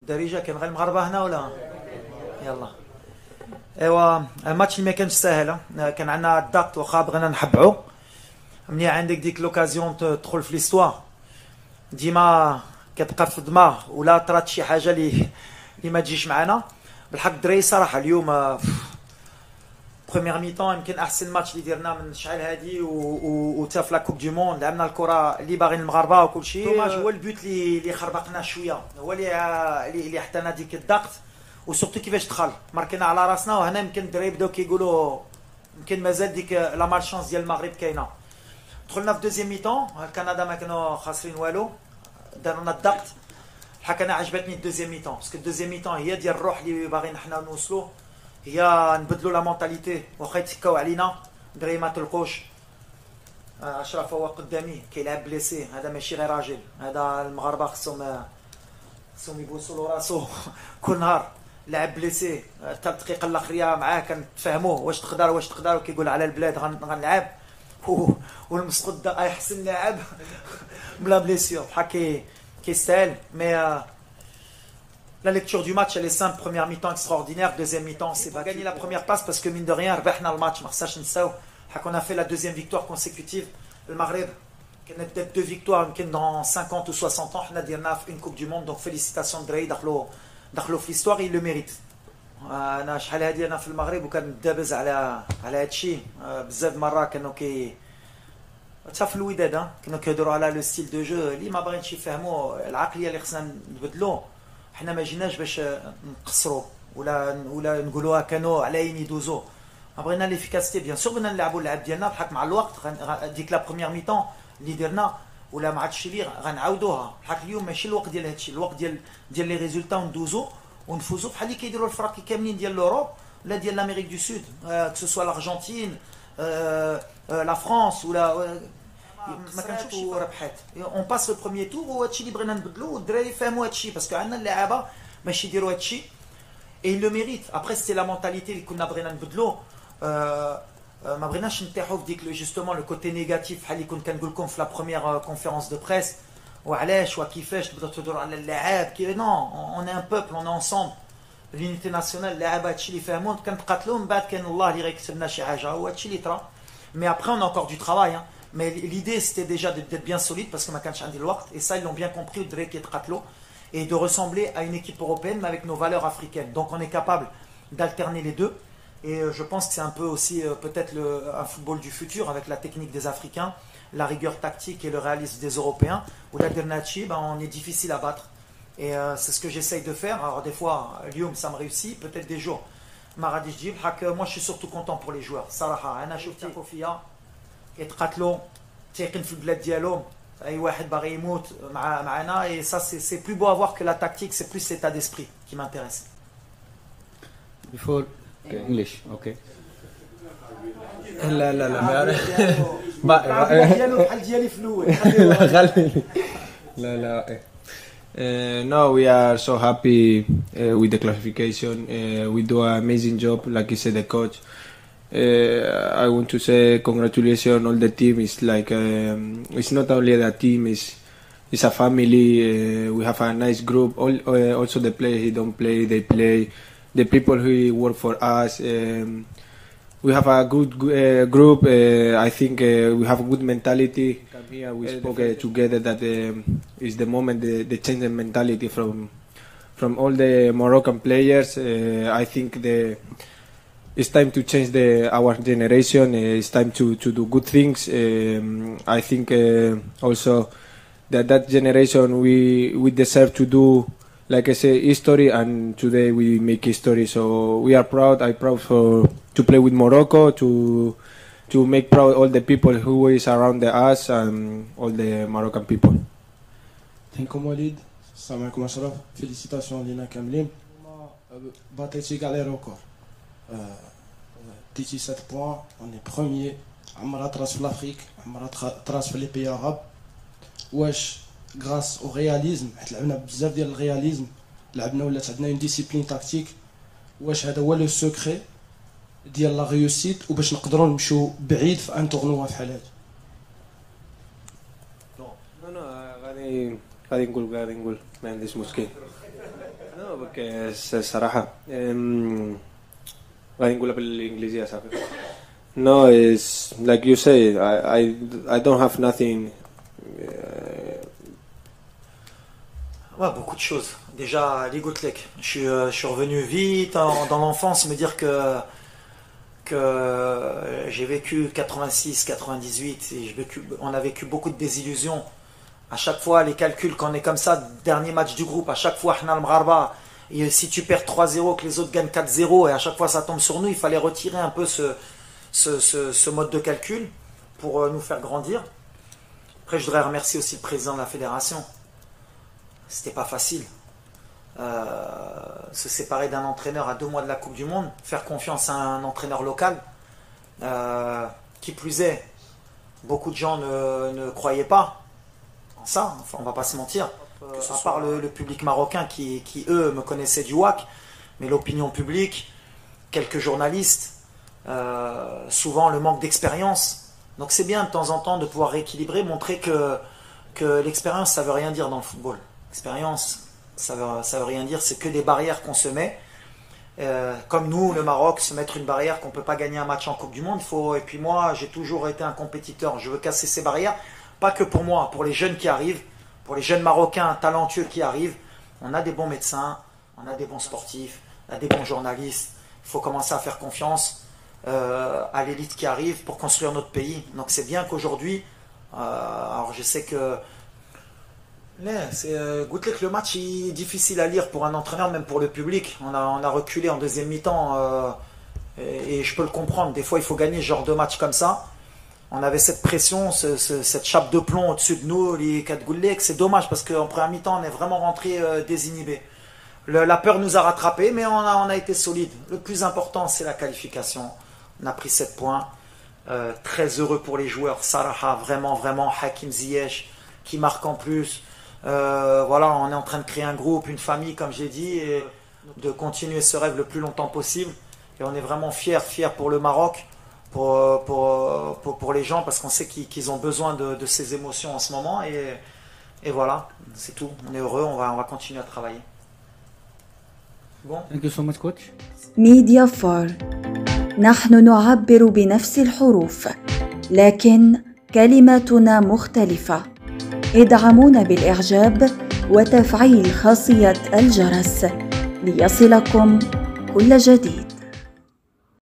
الدارجه كان غير المغاربه هنا ولا يلا. ايوا الماتش اللي ما كانش ساهل، كان عندنا الضغط واخا بغينا نحبعو. مني عندك ديك لوكازيون تدخل في ليستوار ديما كتبقى في الدماغ ولا طرات شي حاجه اللي ما تجيش معنا. بالحق الدراري صراحه اليوم بروميير ميطون يمكن احسن ماتش اللي درنا من شحال هادي وتا في لا كوب دو موند لعبنا الكره اللي باغيين المغاربه وكل شيء. دوماج هو البوت اللي خربقنا شويه، هو اللي حطينا ديك الضغط وسورتو كيفاش دخل ماركينا على راسنا. وهنا يمكن الدراري بداو كيقولوا يمكن مازال ديك لا مالشانس ديال المغرب كاينه. دخلنا في دوزيام ميطون كندا ما كانوا خاسرين والو، داروا لنا الضغط. الحق انا عجبتني الدوزيام ميطون باسكو الدوزيام ميطون هي ديال الروح اللي باغيين حنا نوصلوا، هي نبدلوا لا مونتاليتي واخا يتكاو علينا الدراري ما تلقوش. اشرف هو قدامي كيلعب بليسي، هذا ماشي غير راجل، هذا المغاربه خصهم يبوسوا له راسو كل نهار. لعب بليسي 3 دقيقه الاخريه معاه كنتفاهموه واش تقدر وكيقول على البلاد غنلعب والمسقط احسن لاعب بلا بليسيور بحال كيستاهل. مي la lecture du match elle est simple. Première mi-temps extraordinaire, deuxième mi-temps c'est pas gagner la première passe parce que mine de rien ربحنا الماتش ما خصناش نساو. On a fait la deuxième victoire consécutive. Le Maghreb كانت peut-être 2 victoires يمكن dans 50 ou 60 ans حنا ديرنا في une coupe du monde, donc félicitations الدراري دخلوا في l'histoire, ils le méritent. انا شحال هادي انا في المغرب وكندابز على هادشي بزاف مره كانوا حتى في الوداد كانوا كيهضروا على لو ستيل دو جو اللي ما باغينش يفهموا العقليه اللي خصنا نبدلو. حنا ما جيناش باش نقصروا ولا نقولوها كانوا على يدوزو. بغينا ليفيكاسيتي بيان سور، بغينا نلعبوا اللعب ديالنا بحال مع الوقت. ديك لا بروميير ميطون اللي درنا ولا ما عادش اللي غنعاودوها. بحال اليوم ماشي الوقت ديال هادشي، الوقت ديال لي ريزولتا وندوزو ونفوزوا بحال اللي كيديروا الفرق كاملين ديال لوروب ولا ديال لامريك دو سود، كو سوا الارجنتين لا فرانس ولا ما كانتش ربحات. اون باس لو بروميير تور وهادشي اللي بغينا نبدلو والدراري فهموا هادشي باسكو عندنا اللعابه باش يديروا هادشي اي لو ميريت. ابري سيتي لا مونتاليتي اللي كنا بغينا نبدلو. ما بغيناش نطيحوا في ديك جوستومون لو كوتي نيجاتيف بحال اللي كنت كنقول لكم في لا بروميير كونفيرونس دو بريس وعلاش وكيفاش تبداو تهضروا على اللاعب كي نو اون ان بوبل اون انصومبل لونيتي ناسيونال. اللاعب هادشي اللي فهموا كنتقاتلوا من بعد كان الله اللي غيكتب لنا شي حاجه هو هادشي اللي طرا. مي ابري اون encore du travail. Mais l'idée c'était déjà d'être bien solide parce que ma canne عندي الوقت et ça ils l'ont bien compris الدراري كيتقاتلوا et de ressembler à une équipe européenne mais avec nos valeurs africaines. Donc on est capable d'alterner les deux et je pense que c'est un peu aussi peut-être un football du futur avec la technique des Africains, la rigueur tactique et le réalisme des Européens. Ou la Dernachi, on est difficile à battre et c'est ce que j'essaye de faire. Alors des fois Lyon ça me réussit, peut-être des jours Maradi Jib. Moi je suis surtout content pour les joueurs. Saraha, انا شفت كوفيا يتقاتلوا تيقن في البلاد ديالهم، اي واحد باغي يموت معنا et ça c'est plus beau à voir que la tactique, c'est plus l'état d'esprit qui m'intéresse. Before English, okay. لا بحال ديالي في الاول. لا no, we are so happy with the classification. We do an amazing job, like you said, the coach. I want to say congratulations all the team. It's like it's not only the team, it's a family. We have a nice group. Also the players who don't play, they play. The people who work for us. We have a good group. I think we have a good mentality. Come here, we spoke together that is the moment the change in mentality from all the Moroccan players. I think it's time to change our generation. It's time to do good things. I think also that generation we deserve to do, like I say, history, and today we make history. So we are proud. I'm proud to play with Morocco, to make proud all the people who is around us and all the Moroccan people. Thank you, Walid. Salam alaikum Ashraf. Félicitations لينا كاملين. باتيتي كاع لي ريكورد. ديتي 7 بوان، on est premier. عمرها تراس في l'Afrique، عمرها تراس في les pays arabes. واش grâce au réalisme، حيت لعبنا بزاف ديال الرياليزم، لعبنا ولات عندنا اون ديسيبلين تاكتيك. واش هذا هو لو سوكري ديال لا ريوسيت وباش نقدروا نمشيو بعيد في ان تورنوا بحال هذا. غادي نقول ما عنديش مشكل. اوكي الصراحة غادي نقولها بالانجليزية صافي. No, it's like you say. I don't have nothing. Ouais, beaucoup de choses. Déjà, les Gotlek. Je suis revenu vite dans l'enfance, me dire que j'ai vécu 86, 98, et on a vécu beaucoup de désillusions. À chaque fois, les calculs, quand on est comme ça, dernier match du groupe, à chaque fois, et si tu perds 3-0, que les autres gagnent 4-0, et à chaque fois ça tombe sur nous, il fallait retirer un peu ce mode de calcul pour nous faire grandir. Après, je voudrais remercier aussi le président de la fédération. C'était pas facile. Se séparer d'un entraîneur à 2 mois de la Coupe du Monde, faire confiance à un entraîneur local, qui plus est, beaucoup de gens ne croyaient pas en ça, enfin, on va pas se mentir. À part le public marocain qui eux me connaissaient du WAC, mais l'opinion publique, quelques journalistes, souvent le manque d'expérience. Donc c'est bien de temps en temps de pouvoir rééquilibrer, montrer que l'expérience ça veut rien dire dans le football. L'expérience ça veut rien dire, c'est que des barrières qu'on se met. Comme nous, le Maroc, se mettre une barrière qu'on ne peut pas gagner un match en Coupe du Monde. Et puis moi, j'ai toujours été un compétiteur. Je veux casser ces barrières, pas que pour moi, pour les jeunes qui arrivent, pour les jeunes Marocains talentueux qui arrivent. On a des bons médecins, on a des bons sportifs, on a des bons journalistes. Il faut commencer à faire confiance à l'élite qui arrive pour construire notre pays. Donc c'est bien qu'aujourd'hui, alors je sais que le match est difficile à lire pour un entraîneur, même pour le public. On a reculé en deuxième mi-temps et je peux le comprendre. Des fois, il faut gagner ce genre de match comme ça. On avait cette pression, cette chape de plomb au-dessus de nous, les 4 Goulek. C'est dommage parce qu'en première mi-temps, on est vraiment rentré désinhibé. La peur nous a rattrapés, mais on a été solide. Le plus important, c'est la qualification. On a pris 7 points. Très heureux pour les joueurs. Saraha, vraiment, vraiment. Hakim Ziyech, qui marque en plus. Voilà, on est en train de créer un groupe, une famille, comme j'ai dit, et de continuer ce rêve le plus longtemps possible. Et on est vraiment fiers pour le Maroc, pour les gens, parce qu'on sait qu'ils ont besoin de ces émotions en ce moment. Et voilà, c'est tout. On est heureux, on va continuer à travailler. Bon. Thank you so much, coach. ميديافار. نحن نعبر بنفس الحروف، لكن كلماتنا مختلفة. ادعمونا بالإعجاب وتفعيل خاصية الجرس ليصلكم كل جديد.